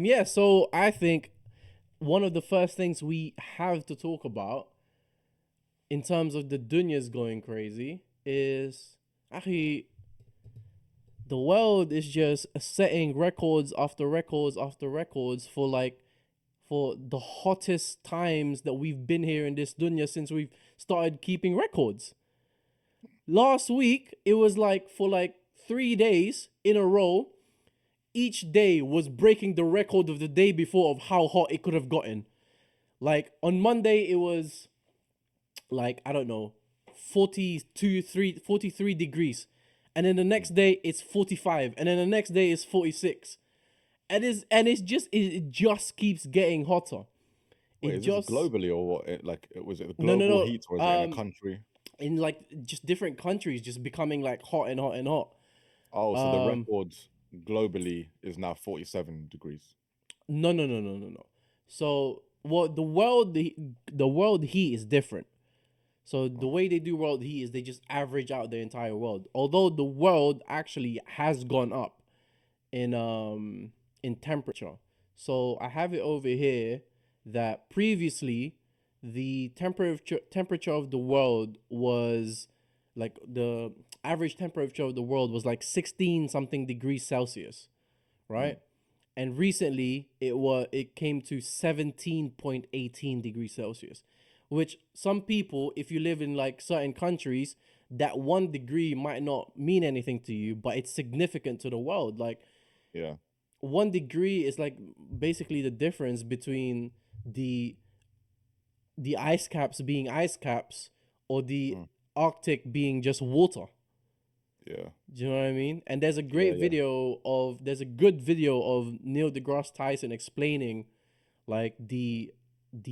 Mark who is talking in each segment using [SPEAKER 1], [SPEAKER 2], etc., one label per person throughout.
[SPEAKER 1] Yeah, so I think one of the first things we have to talk about in terms of the dunyas going crazy is actually the world is just setting records after records after records for for the hottest times that we've been here in this dunya since we've started keeping records. Last week it was like for like 3 days in a row, each day was breaking the record of the day before of how hot it could have gotten. Like on Monday it was like I don't know 43 degrees, and then the next day it's 45, and then the next day it's 46, and it just keeps getting hotter.
[SPEAKER 2] Wait,
[SPEAKER 1] It
[SPEAKER 2] is this
[SPEAKER 1] just
[SPEAKER 2] globally or what? Was it the
[SPEAKER 1] no no
[SPEAKER 2] global heat or is
[SPEAKER 1] no
[SPEAKER 2] it in a country?
[SPEAKER 1] in like just different countries just becoming like hot and hot and hot.
[SPEAKER 2] Oh, so the
[SPEAKER 1] um
[SPEAKER 2] record globally is now 47 degrees.
[SPEAKER 1] no. So what the world heat is different. So the
[SPEAKER 2] Oh,
[SPEAKER 1] way they do world heat is they just average out the entire world. Although the world actually has gone up in temperature. So I have it over here that previously the temperature of the world was like the average temperature of the world was like 16 something degrees Celsius,
[SPEAKER 2] mm,
[SPEAKER 1] right? And recently it came to 17.18 degrees Celsius, which some people, if you live in like certain countries, that 1 degree might not mean anything to you, but it's significant to the world. Like
[SPEAKER 2] yeah.
[SPEAKER 1] 1 degree is like basically the difference between the the ice caps being ice caps or the
[SPEAKER 2] Mm,
[SPEAKER 1] Arctic being just water.
[SPEAKER 2] yeah.
[SPEAKER 1] Do you know what I mean? And there's a
[SPEAKER 2] Yeah,
[SPEAKER 1] great
[SPEAKER 2] yeah.
[SPEAKER 1] video of there's a good video of Neil deGrasse Tyson explaining like the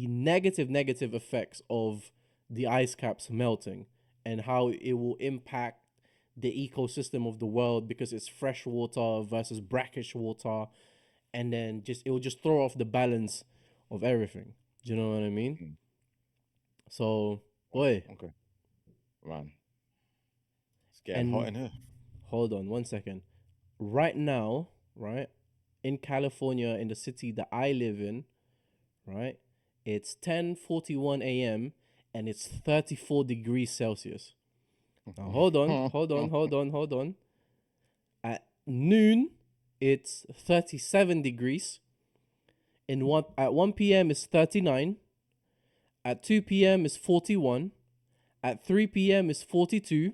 [SPEAKER 1] negative effects of the ice caps melting and how it will impact the ecosystem of the world because it's fresh water versus brackish water, and then just it will just throw off the balance of everything. Do you know what I mean?
[SPEAKER 2] Mm,
[SPEAKER 1] So,
[SPEAKER 2] oh,
[SPEAKER 1] boy,
[SPEAKER 2] okay. Man, it's getting hot
[SPEAKER 1] and
[SPEAKER 2] in here.
[SPEAKER 1] hold on 1 second. Right now, right, in California, in the city that I live in, right, it's 10:41 a.m. and it's 34 degrees Celsius. Now hold on. At noon, it's 37 degrees. At 1 p.m. is 39. At 2 p.m. is 41. At 3 p.m. is 42.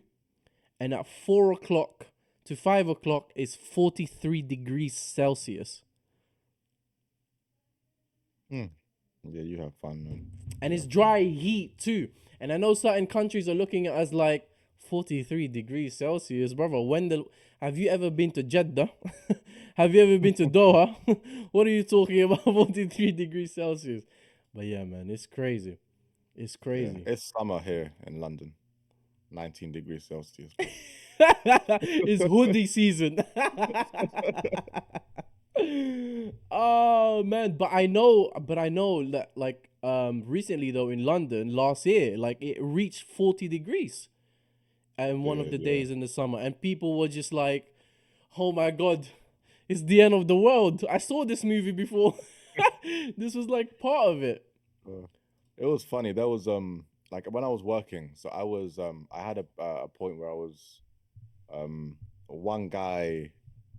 [SPEAKER 1] And at 4 o'clock to 5 o'clock is 43 degrees Celsius.
[SPEAKER 2] Mm. Yeah, you have fun, man.
[SPEAKER 1] And
[SPEAKER 2] You
[SPEAKER 1] it's
[SPEAKER 2] have fun.
[SPEAKER 1] dry heat too. And I know certain countries are looking at us like 43 degrees Celsius, brother. Have you ever been to Jeddah? Have you ever been to Doha? What are you talking about 43 degrees Celsius? But yeah, man, it's crazy. It's
[SPEAKER 2] Yeah,
[SPEAKER 1] crazy.
[SPEAKER 2] it's summer here in London. 19 degrees Celsius, bro.
[SPEAKER 1] It's hoodie season. Oh man, but I know that like recently though in London last year, like it reached 40 degrees and one of
[SPEAKER 2] Did,
[SPEAKER 1] the
[SPEAKER 2] yeah.
[SPEAKER 1] days in the summer, and people were just like, "Oh my god, it's the end of the world." I saw this movie before. This was like part of it.
[SPEAKER 2] Uh, it was funny. There was like when I was working, so I had a point where I was um one guy,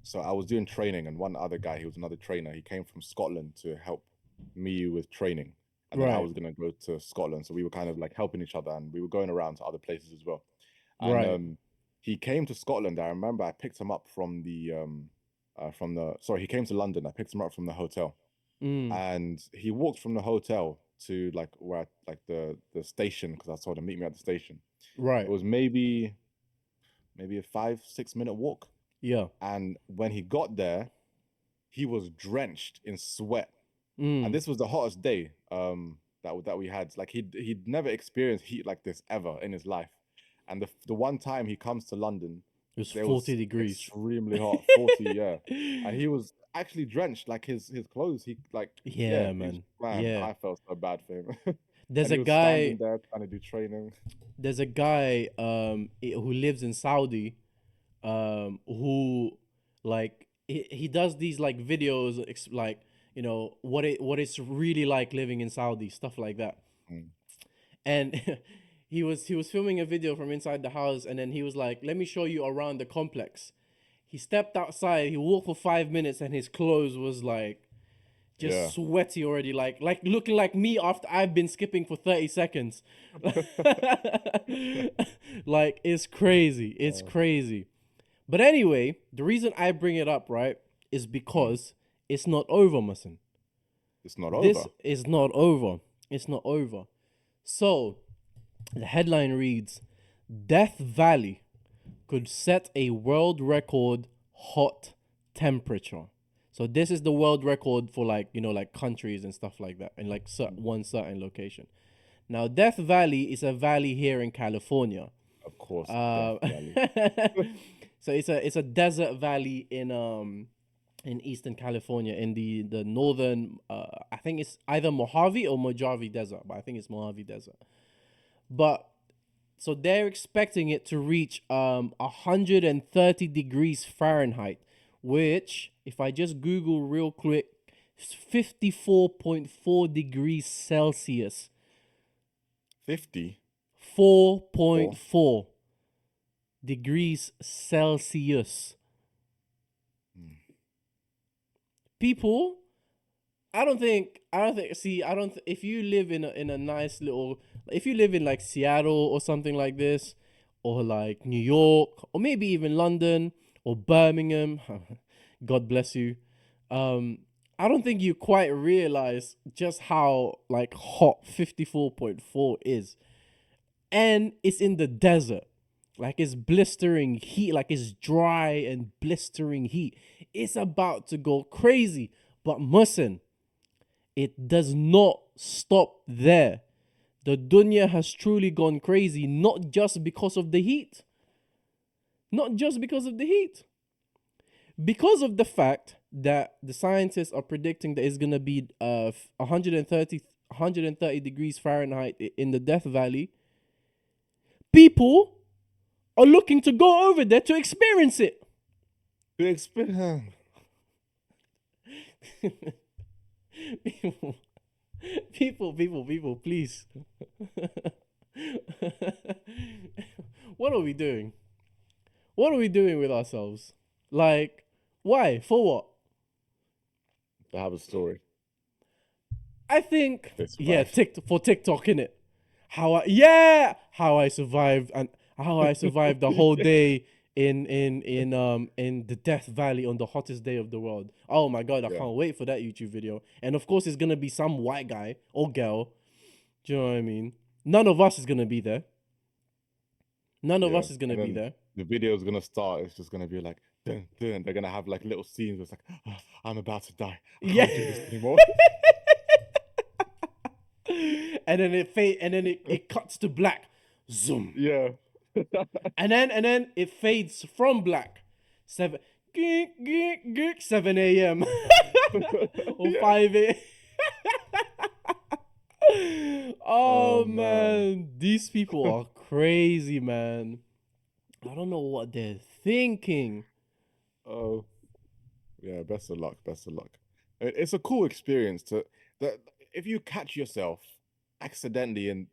[SPEAKER 2] so I was doing training and one other guy, he was another trainer. He came from Scotland to help me with training. And then I
[SPEAKER 1] Right,
[SPEAKER 2] was gonna go to Scotland. So we were kind of like helping each other and we were going around to other places as well. And
[SPEAKER 1] right.
[SPEAKER 2] he came to Scotland. I remember I picked him up from the sorry, he came to London. I picked him up from the hotel
[SPEAKER 1] Mm,
[SPEAKER 2] and he walked from the hotel to like where like the station because I told him meet me at the station. It
[SPEAKER 1] right.
[SPEAKER 2] was maybe a 5 6 minute walk.
[SPEAKER 1] Yeah.
[SPEAKER 2] And when he got there, he was drenched in sweat. And
[SPEAKER 1] Mm.
[SPEAKER 2] this was the hottest day that we had. Like he'd never experienced heat like this ever in his life. And the one time he comes to London,
[SPEAKER 1] It was
[SPEAKER 2] there
[SPEAKER 1] 40
[SPEAKER 2] was
[SPEAKER 1] degrees.
[SPEAKER 2] extremely hot, 40, yeah. And he was actually drenched, like his clothes. He like yeah,
[SPEAKER 1] Yeah,
[SPEAKER 2] he's
[SPEAKER 1] man.
[SPEAKER 2] man,
[SPEAKER 1] Yeah.
[SPEAKER 2] I felt so bad for him.
[SPEAKER 1] There's
[SPEAKER 2] And
[SPEAKER 1] a
[SPEAKER 2] he was standing
[SPEAKER 1] guy
[SPEAKER 2] there trying to do training.
[SPEAKER 1] there's a guy who lives in Saudi who like he does these like videos like you know, what it's really like living in Saudi, stuff like that.
[SPEAKER 2] Mm.
[SPEAKER 1] And he was filming a video from inside the house, and then he was like, "Let me show you around the complex." He stepped outside, he walked for 5 minutes, and his clothes was like just
[SPEAKER 2] Yeah.
[SPEAKER 1] sweaty already, like looking like me after I've been skipping for 30 seconds. Like, it's crazy. It's
[SPEAKER 2] Uh,
[SPEAKER 1] crazy. But anyway, the reason I bring it up, right, is
[SPEAKER 2] mm.
[SPEAKER 1] because it's not over, Mason.
[SPEAKER 2] It's not
[SPEAKER 1] This
[SPEAKER 2] over.
[SPEAKER 1] is not over. It's not over. So, the headline reads, Death Valley could set a world record hot temperature. So this is the world record for, like, you know, like countries and stuff like that, and like
[SPEAKER 2] Mm.
[SPEAKER 1] one certain location. Now, Death Valley is a valley here in California.
[SPEAKER 2] Of course, Death
[SPEAKER 1] Uh,
[SPEAKER 2] Valley.
[SPEAKER 1] so it's a desert valley in Eastern California, in the northern, I think it's either Mojave or Mojave Desert, but I think it's Mojave Desert. But so they're expecting it to reach 130 degrees Fahrenheit, which, if I just Google real quick, is 54.4 degrees Celsius.
[SPEAKER 2] 50.
[SPEAKER 1] 4.4 degrees Celsius.
[SPEAKER 2] Mm.
[SPEAKER 1] People, see, if you live in a nice little, if you live in like Seattle or something like this, or like New York, or maybe even London or Birmingham, God bless you. I don't think you quite realize just how like hot 54.4 is. And it's in the desert. Like, it's blistering heat, like it's dry and blistering heat. It's about to go crazy. But listen, it does not stop there. The dunya has truly gone crazy, not just because of the heat. Not just because of the heat. Because of the fact that the scientists are predicting that it's going to be 130 degrees Fahrenheit in the Death Valley, people are looking to go over there to experience it.
[SPEAKER 2] To experience.
[SPEAKER 1] People, please. What are we doing? What are we doing with ourselves? Like, why? For what?
[SPEAKER 2] To have a story.
[SPEAKER 1] I think,
[SPEAKER 2] This
[SPEAKER 1] yeah,
[SPEAKER 2] life.
[SPEAKER 1] for TikTok, innit? How I survived, and how I survived the whole day in the Death Valley on the hottest day of the world. Oh my god, I
[SPEAKER 2] Yeah.
[SPEAKER 1] can't wait for that YouTube video. And of course, it's gonna be some white guy or girl. Do you know what I mean? None of us is gonna be there. None of
[SPEAKER 2] Yeah.
[SPEAKER 1] us is gonna
[SPEAKER 2] And
[SPEAKER 1] be
[SPEAKER 2] then
[SPEAKER 1] there.
[SPEAKER 2] the video is gonna start. It's just gonna be like, dun, dun. They're gonna have like little scenes where it's like, "Oh, I'm about to die. I
[SPEAKER 1] Yeah.
[SPEAKER 2] can't do this anymore."
[SPEAKER 1] And then it cuts to black. Zoom.
[SPEAKER 2] Yeah.
[SPEAKER 1] And then it fades from black. 7 7 a.m. or
[SPEAKER 2] Yeah.
[SPEAKER 1] 5 a.m.
[SPEAKER 2] Oh
[SPEAKER 1] Oh
[SPEAKER 2] man.
[SPEAKER 1] man, these people are crazy, man. I don't know what they're thinking.
[SPEAKER 2] Oh yeah. Best of luck. Best of luck. It's a cool experience to that. If you catch yourself accidentally in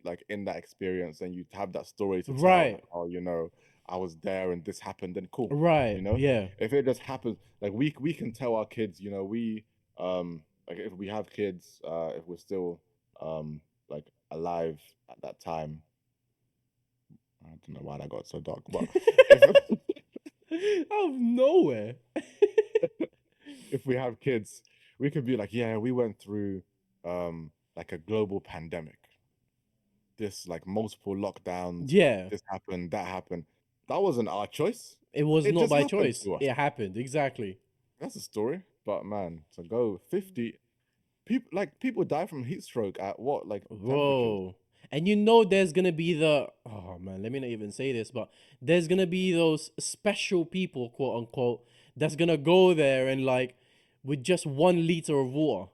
[SPEAKER 2] that experience and you have that story to tell,
[SPEAKER 1] Right,
[SPEAKER 2] like, oh, I was there and this happened, then cool.
[SPEAKER 1] right, yeah.
[SPEAKER 2] If it just happens, like we can tell our kids, like if we have kids, if we're still like alive at that time. I don't know why that got so dark, but if
[SPEAKER 1] Out of nowhere.
[SPEAKER 2] if we have kids, we could be like, yeah, we went through like a global pandemic. This like multiple lockdowns,
[SPEAKER 1] Yeah,
[SPEAKER 2] this happened, that happened. That wasn't our choice.
[SPEAKER 1] it was
[SPEAKER 2] It
[SPEAKER 1] not
[SPEAKER 2] just
[SPEAKER 1] by
[SPEAKER 2] happened
[SPEAKER 1] choice.
[SPEAKER 2] to us.
[SPEAKER 1] It happened, exactly.
[SPEAKER 2] That's a story. But man, to go 50 people die from heat stroke at what like temperatures?
[SPEAKER 1] Whoa. And you know there's gonna be oh man, let me not even say this, but there's gonna be those special people, quote unquote, that's gonna go there and like with just 1 liter of water.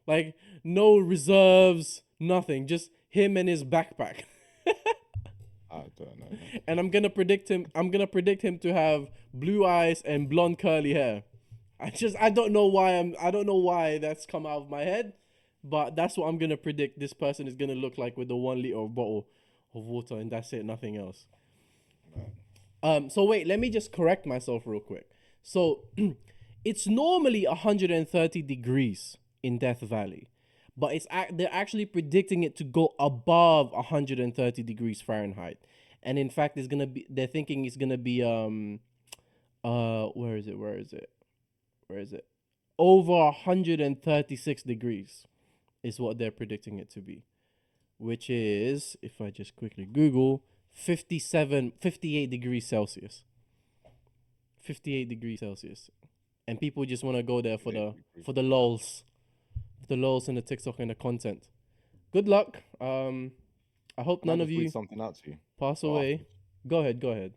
[SPEAKER 1] Like, no reserves, nothing. Just him and his backpack.
[SPEAKER 2] I don't know, man.
[SPEAKER 1] And I'm gonna predict him to have blue eyes and blonde curly hair. I don't know why I don't know why that's come out of my head, but that's what I'm gonna predict this person is gonna look like with the 1 liter of bottle of water, and that's it, nothing else.
[SPEAKER 2] Man.
[SPEAKER 1] So wait, let me just correct myself real quick. So it's normally 130 degrees in Death Valley, but they're actually predicting it to go above 130 degrees Fahrenheit, and in fact, it's gonna be. They're thinking it's gonna be where is it? Where is it? Where is it? Over 136 degrees is what they're predicting it to be, which is, if I just quickly Google, 58 degrees Celsius. 58 degrees Celsius. And people just want to go there for the lulz. The lulz and the TikTok and the content. Good luck. I hope
[SPEAKER 2] Can I
[SPEAKER 1] none
[SPEAKER 2] just
[SPEAKER 1] of
[SPEAKER 2] read
[SPEAKER 1] you
[SPEAKER 2] something out to you?
[SPEAKER 1] pass
[SPEAKER 2] Or
[SPEAKER 1] away. Go ahead, go ahead.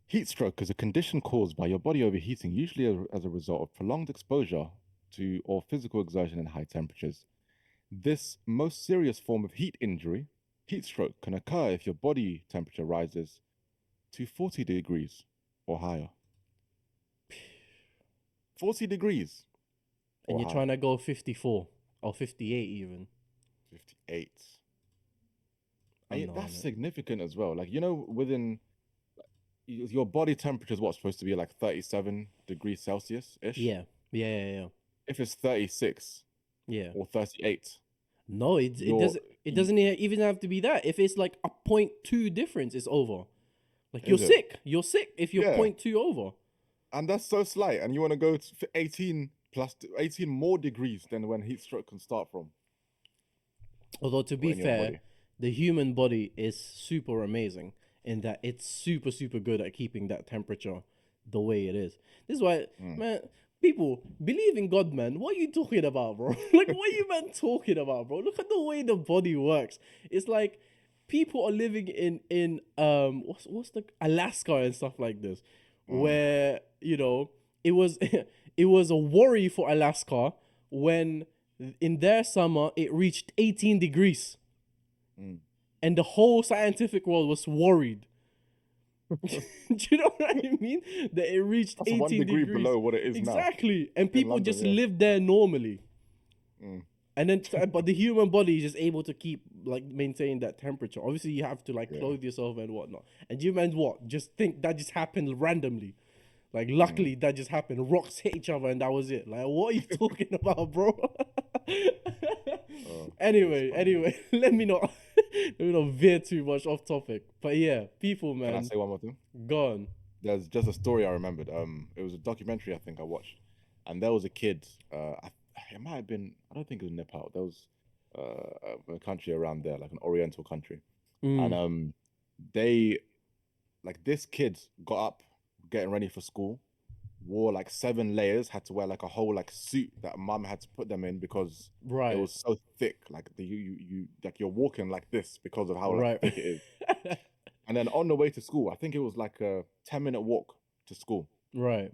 [SPEAKER 2] Heat stroke is a condition caused by your body overheating, usually as a result of prolonged exposure to or physical exertion in high temperatures. This most serious form of heat injury, heat stroke, can occur if your body temperature rises to 40 degrees or higher. 40 degrees
[SPEAKER 1] And
[SPEAKER 2] or
[SPEAKER 1] you're
[SPEAKER 2] higher.
[SPEAKER 1] trying to go 54 or 58 even.
[SPEAKER 2] 58.
[SPEAKER 1] I'm
[SPEAKER 2] And
[SPEAKER 1] not
[SPEAKER 2] that's
[SPEAKER 1] on it.
[SPEAKER 2] significant as well. Like, within your body temperature is what's supposed to be like 37 degrees Celsius ish.
[SPEAKER 1] Yeah. Yeah.
[SPEAKER 2] If it's 36
[SPEAKER 1] Yeah.
[SPEAKER 2] or 38,
[SPEAKER 1] No,
[SPEAKER 2] you're
[SPEAKER 1] it
[SPEAKER 2] you,
[SPEAKER 1] doesn't even have to be that. If it's like a point 0.2 difference, it's over. Like you're
[SPEAKER 2] is it?
[SPEAKER 1] sick. You're sick if you're
[SPEAKER 2] Yeah.
[SPEAKER 1] point 0.2 over.
[SPEAKER 2] And that's so slight. And you want to go to 18 more degrees than when heat stroke can start from
[SPEAKER 1] Although to be
[SPEAKER 2] in your
[SPEAKER 1] fair,
[SPEAKER 2] body.
[SPEAKER 1] the human body is super amazing in that it's super good at keeping that temperature the way it is. This is why,
[SPEAKER 2] Mm.
[SPEAKER 1] man, people believe in God, man. What are you talking about, bro? Like, what are you, man, talking about, bro? Look at the way the body works. It's like people are living in what's the Alaska and stuff like this,
[SPEAKER 2] Mm.
[SPEAKER 1] where it was it was a worry for Alaska when in their summer it reached 18 degrees
[SPEAKER 2] Mm.
[SPEAKER 1] and the whole scientific world was worried. Do you know what I mean? That it reached
[SPEAKER 2] That's 1
[SPEAKER 1] 18
[SPEAKER 2] degree
[SPEAKER 1] degrees.
[SPEAKER 2] below what it is now
[SPEAKER 1] Exactly. And
[SPEAKER 2] in
[SPEAKER 1] people
[SPEAKER 2] London.
[SPEAKER 1] just
[SPEAKER 2] Yeah.
[SPEAKER 1] live there normally.
[SPEAKER 2] Mm.
[SPEAKER 1] And then, but the human body is just able to keep, like, maintain that temperature. Obviously, you have to, like,
[SPEAKER 2] Yeah.
[SPEAKER 1] clothe yourself and whatnot. And you meant what? Just think that just happened randomly. Like,
[SPEAKER 2] Mm.
[SPEAKER 1] luckily, that just happened. Rocks hit each other and that was it. Like, what are you talking about, bro?
[SPEAKER 2] Oh,
[SPEAKER 1] Anyway,
[SPEAKER 2] that's funny.
[SPEAKER 1] let me not veer too much off topic. But yeah, people,
[SPEAKER 2] Can I
[SPEAKER 1] man,
[SPEAKER 2] say one more thing?
[SPEAKER 1] gone.
[SPEAKER 2] There's just a story I remembered. It was a documentary I think I watched, and there was a kid. It might have been. I don't think it was Nepal. There was a country around there, like an Oriental country, and
[SPEAKER 1] Mm,
[SPEAKER 2] they like this kid got up, getting ready for school, wore like 7 layers, had to wear like a whole like suit that mum had to put them in because it
[SPEAKER 1] right,
[SPEAKER 2] was so thick. Like you like you're walking like this because of how like
[SPEAKER 1] right,
[SPEAKER 2] thick it is. And then on the way to school, I think it was like a 10-minute walk to school.
[SPEAKER 1] right.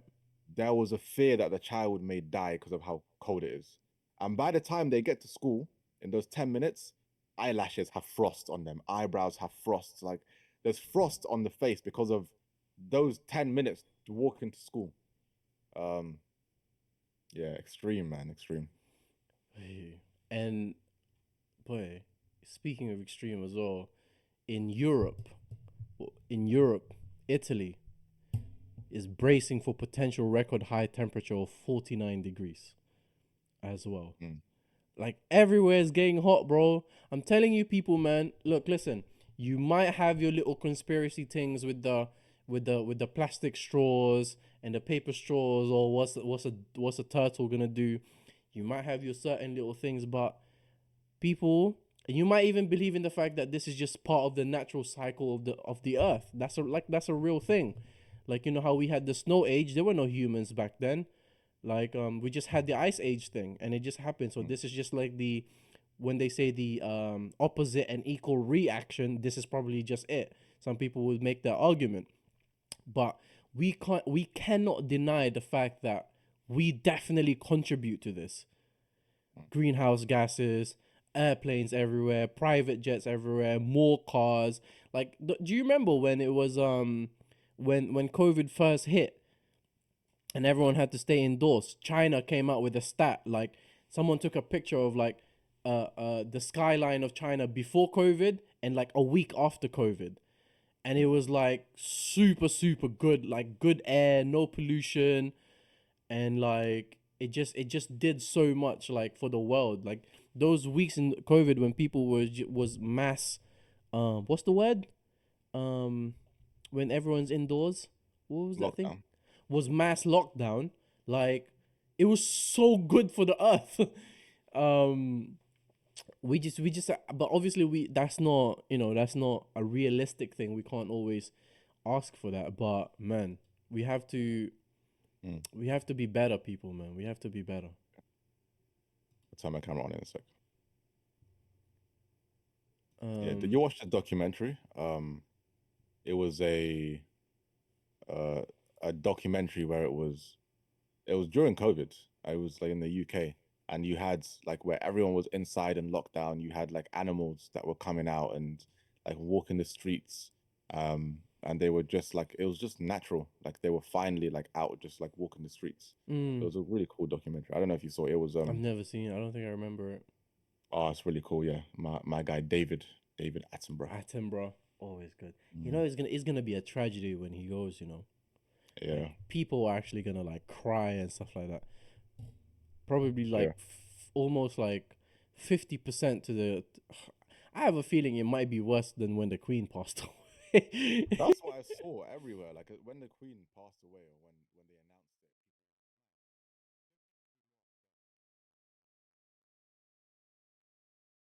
[SPEAKER 2] There was a fear that the child may die because of how cold it is. And by the time they get to school, in those 10 minutes, eyelashes have frost on them, eyebrows have frost. Like there's frost on the face because of those 10 minutes to walk into school. Um, yeah, extreme, man, extreme.
[SPEAKER 1] And boy, speaking of extreme as well, in Europe, in Europe, Italy is bracing for potential record high temperature of 49 degrees as well.
[SPEAKER 2] Mm.
[SPEAKER 1] Like everywhere is getting hot, bro. I'm telling you, people, man. Look, listen. You might have your little conspiracy things with the plastic straws and the paper straws, or what's a turtle gonna do? You might have your certain little things, but people, and you might even believe in the fact that this is just part of the natural cycle of the earth. That's a real thing. Like, you know how we had the snow age, there were no humans back then. Like, we just had the ice age thing and it just happened. So
[SPEAKER 2] Mm.
[SPEAKER 1] this is just like the when they say the opposite and equal reaction, this is probably just it. Some people would make that argument. But we cannot deny the fact that we definitely contribute to this. Greenhouse gases, airplanes everywhere, private jets everywhere, more cars. Like, do you remember when it was when COVID first hit and everyone had to stay indoors, China came out with a stat like someone took a picture of like the skyline of China before COVID and like a week after COVID, and it was like super good, like good air, no pollution, and like it just did so much like for the world. Like those weeks in COVID when people was mass, what's the word? Um, when everyone's indoors, what was that thing?
[SPEAKER 2] Lockdown.
[SPEAKER 1] Was mass lockdown. Like it was so good for the earth. um, we just but obviously we that's not, that's not a realistic thing. We can't always ask for that, but man, we have to
[SPEAKER 2] Mm.
[SPEAKER 1] we have to be better people, man. We have to be better.
[SPEAKER 2] I'll turn my camera on in a sec. Yeah, did
[SPEAKER 1] um
[SPEAKER 2] you watch the documentary? It was uh, a documentary where it was during COVID. It was like in the UK, and you had like where everyone was inside and locked down. You had like animals that were coming out and like walking the streets, and they were just like it was just natural. Like they were finally like out, just like walking the streets. It
[SPEAKER 1] mm,
[SPEAKER 2] was a really cool documentary. I don't know if you saw it. It was
[SPEAKER 1] I've never seen it. I don't think I remember it.
[SPEAKER 2] oh, it's really cool. Yeah, my guy David Attenborough.
[SPEAKER 1] Attenborough, always good.
[SPEAKER 2] Mm,
[SPEAKER 1] It's gonna be a tragedy when he goes.
[SPEAKER 2] yeah,
[SPEAKER 1] Like people are actually gonna like cry and stuff like that. Probably like
[SPEAKER 2] yeah.
[SPEAKER 1] almost like 50% to the. I have a feeling it might be worse than when the Queen passed away.
[SPEAKER 2] That's what I saw everywhere. Like when the Queen passed away, or when